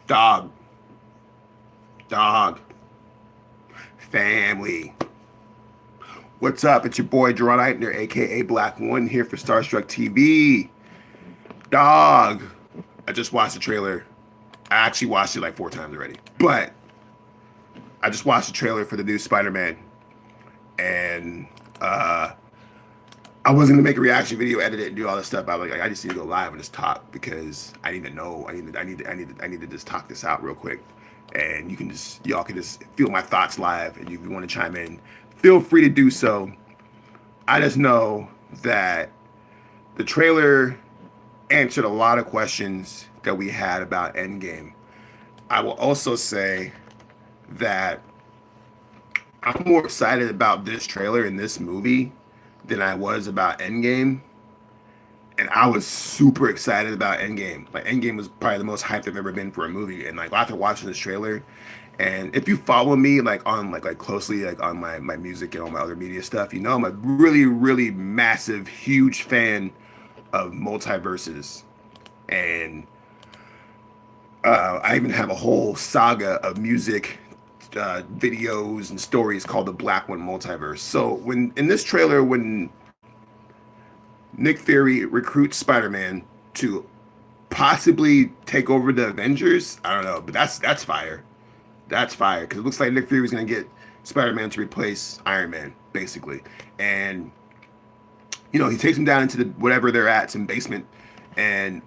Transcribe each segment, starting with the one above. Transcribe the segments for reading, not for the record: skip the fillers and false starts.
Dog, dog, family. What's up? It's your boy Jaron Ikner, aka Black One, here for Starstruck TV. Dog. I just watched the trailer. I actually watched it like 4 times already. But I just watched the trailer for the new Spider-Man. And I was gonna make a reaction video, edit it, and do all this stuff. I was like, I just need to go live and just talk because I need to know. I need to just talk this out real quick. And y'all can just feel my thoughts live. And if you want to chime in, feel free to do so. I just know that the trailer answered a lot of questions that we had about Endgame. I will also say that I'm more excited about this trailer and this movie than I was about Endgame. And I was super excited about Endgame. Like Endgame was probably the most hyped I've ever been for a movie. And like after watching this trailer, and if you follow me like on like closely like on my music and all my other media stuff, you know I'm a really massive huge fan of multiverses. And I even have a whole saga of music videos and stories called the Black One Multiverse. So when in this trailer, when Nick Fury recruits Spider-Man to possibly take over the Avengers, I don't know, but that's fire. That's fire because it looks like Nick Fury is going to get Spider-Man to replace Iron Man, basically. And you know, he takes him down into the whatever they're at, some basement, and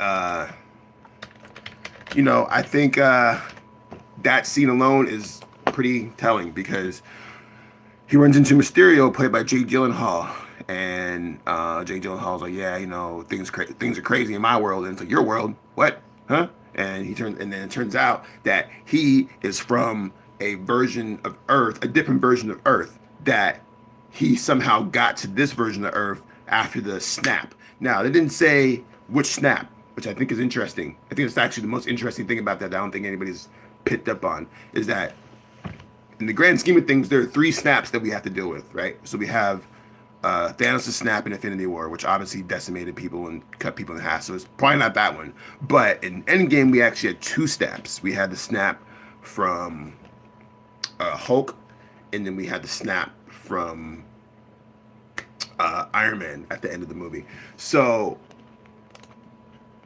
you know, I think that scene alone is pretty telling because he runs into Mysterio, played by Jake Gyllenhaal, and Jake Gyllenhaal's like, yeah, you know, things are crazy in my world, and it's like your world, what, huh? And and then it turns out that he is from a version of Earth, a different version of Earth that he somehow got to this version of Earth after the snap. Now they didn't say which snap, which I think is interesting. I think it's actually the most interesting thing about that I don't think anybody's picked up on is that in the grand scheme of things, there are 3 snaps that we have to deal with, right? So we have Thanos' snap in Infinity War, which obviously decimated people and cut people in half. So it's probably not that one. But in Endgame, we actually had 2 snaps. We had the snap from Hulk, and then we had the snap from Iron Man at the end of the movie. So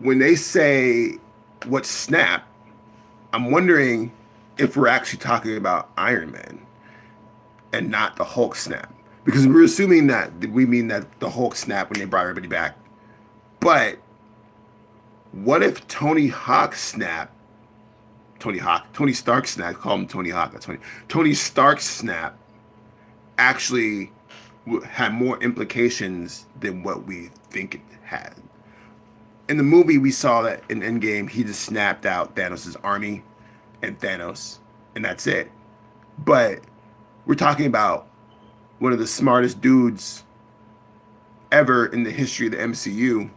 when they say what snap, I'm wondering if we're actually talking about Iron Man and not the Hulk snap. Because we're assuming that we mean that the Hulk snap when they brought everybody back. But what if Tony Stark snap, call him Tony Hawk, that's funny. Tony Stark snap actually had more implications than what we think it had. In the movie, we saw that in Endgame, he just snapped out Thanos' army and Thanos, and that's it. But we're talking about one of the smartest dudes ever in the history of the MCU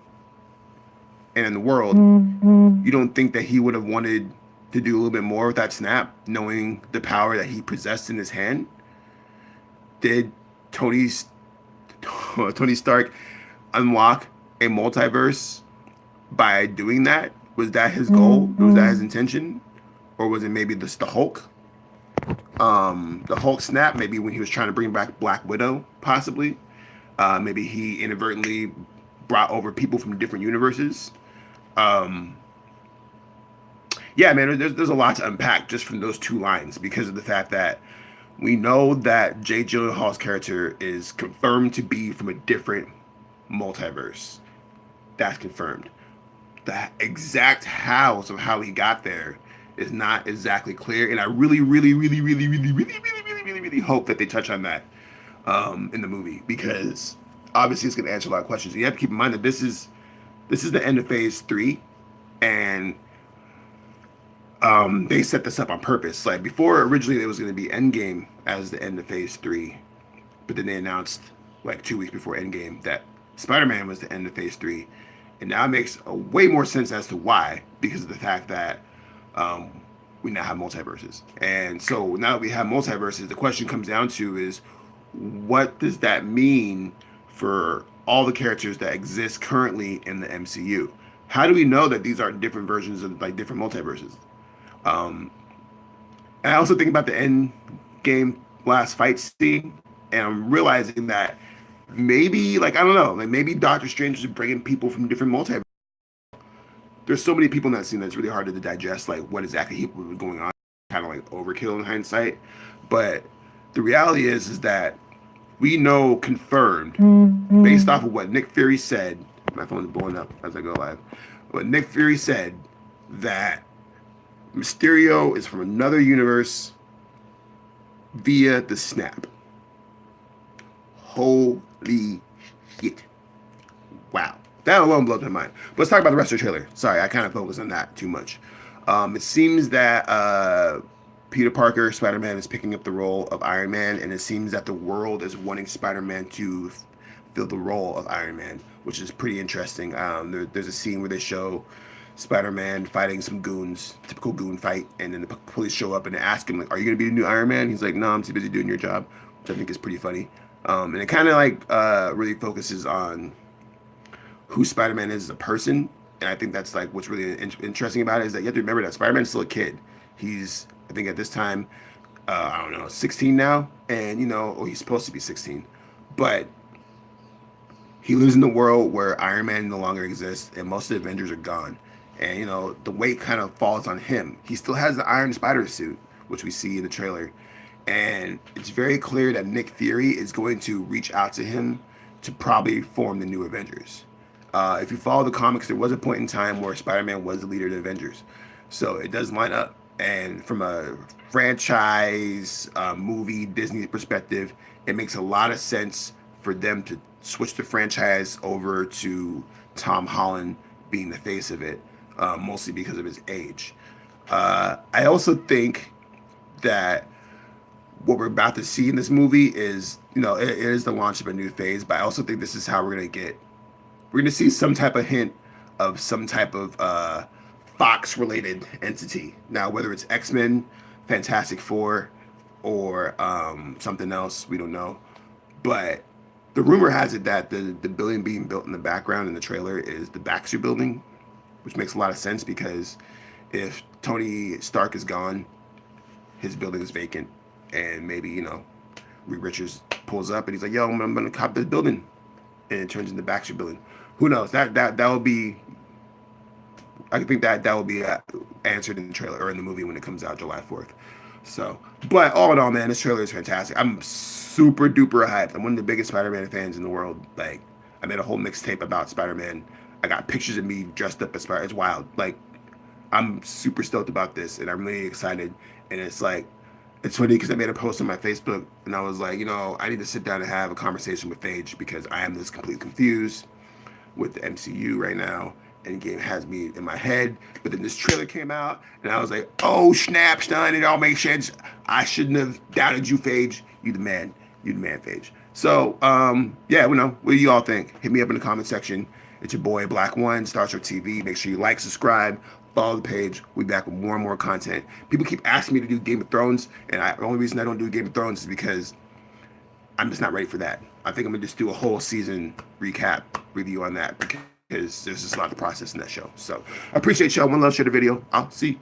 and in the world. You don't think that he would have wanted to do a little bit more with that snap, knowing the power that he possessed in his hand? Did Tony Stark unlock a multiverse by doing that? Was that his goal? Was that his intention? Or was it maybe the Hulk? The Hulk snap, maybe when he was trying to bring back Black Widow, possibly. Maybe he inadvertently brought over people from different universes. Yeah, man, there's a lot to unpack just from those 2 lines because of the fact that we know that Jay Gyllenhaal's character is confirmed to be from a different multiverse. That's confirmed. The exact hows of how he got there is not exactly clear, and I really hope that they touch on that in the movie because obviously it's going to answer a lot of questions. You have to keep in mind that this is the end of Phase 3, and they set this up on purpose. Like before, originally it was going to be Endgame as the end of Phase 3, but then they announced like 2 weeks before Endgame that Spider-Man was the end of Phase 3, and now it makes a way more sense as to why because of the fact that we now have multiverses. And so now that we have multiverses, the question comes down to is what does that mean for all the characters that exist currently in the MCU? How do we know that these are different versions of like different multiverses? And I also think about the end game last fight scene, and I'm realizing that maybe, like, I don't know, like maybe Doctor Strange is bringing people from different multiverses. There's so many people in that scene that's really hard to digest, like what exactly was going on, kind of like overkill in hindsight. But the reality is that we know confirmed, based off of what Nick Fury said. My phone's blowing up as I go live. What Nick Fury said, that Mysterio is from another universe via the snap. Holy shit. Wow. That alone blows my mind. But let's talk about the rest of the trailer. Sorry, I kind of focused on that too much. It seems that Peter Parker, Spider-Man, is picking up the role of Iron Man, and it seems that the world is wanting Spider-Man to fill the role of Iron Man, which is pretty interesting. There's a scene where they show Spider-Man fighting some goons, typical goon fight, and then the police show up and they ask him, like, "Are you gonna be the new Iron Man?" He's like, "No, I'm too busy doing your job," which I think is pretty funny. And it kind of like really focuses on who Spider-Man is as a person, and I think that's like what's really interesting about it is that you have to remember that Spider-Man's still a kid. He's, I think at this time, I don't know, 16 now, and or he's supposed to be 16, but he lives in the world where Iron Man no longer exists, and most of the Avengers are gone. And the weight kind of falls on him. He still has the Iron Spider suit, which we see in the trailer, and it's very clear that Nick Fury is going to reach out to him to probably form the new Avengers. If you follow the comics, there was a point in time where Spider-Man was the leader of the Avengers, so it does line up. And from a franchise, movie, Disney perspective, it makes a lot of sense for them to switch the franchise over to Tom Holland being the face of it, mostly because of his age. I also think that what we're about to see in this movie is, it is the launch of a new phase, but I also think this is how we're gonna see some type of hint of some type of Fox related entity. Now, whether it's X-Men, Fantastic Four, or something else, we don't know. But the rumor has it that the building being built in the background in the trailer is the Baxter building, which makes a lot of sense because if Tony Stark is gone, his building is vacant, and maybe Reed Richards pulls up and he's like, "Yo, I'm gonna cop this building," and it turns into Baxter building. Who knows? That will be. I think that will be answered in the trailer or in the movie when it comes out July 4th. So, but all in all, man, this trailer is fantastic. I'm super duper hyped. I'm one of the biggest Spider-Man fans in the world. Like, I made a whole mixtape about Spider-Man. I got pictures of me dressed up as Spider. It's wild. Like, I'm super stoked about this, and I'm really excited. And it's like, it's funny because I made a post on my Facebook, and I was like, I need to sit down and have a conversation with Phage because I am this completely confused with the MCU right now. And the game has me in my head, but then this trailer came out, and I was like, "Oh snap, son! It all makes sense. I shouldn't have doubted you, Phage. You the man, Phage." So, yeah, what do you all think? Hit me up in the comment section. It's your boy Black One, Star Trek TV. Make sure you like, subscribe, follow the page. We'll be back with more and more content. People keep asking me to do Game of Thrones, and the only reason I don't do Game of Thrones is because I'm just not ready for that. I think I'm gonna just do a whole season recap review on that because there's just a lot of process in that show. So I appreciate y'all. One love, share the video. I'll see you.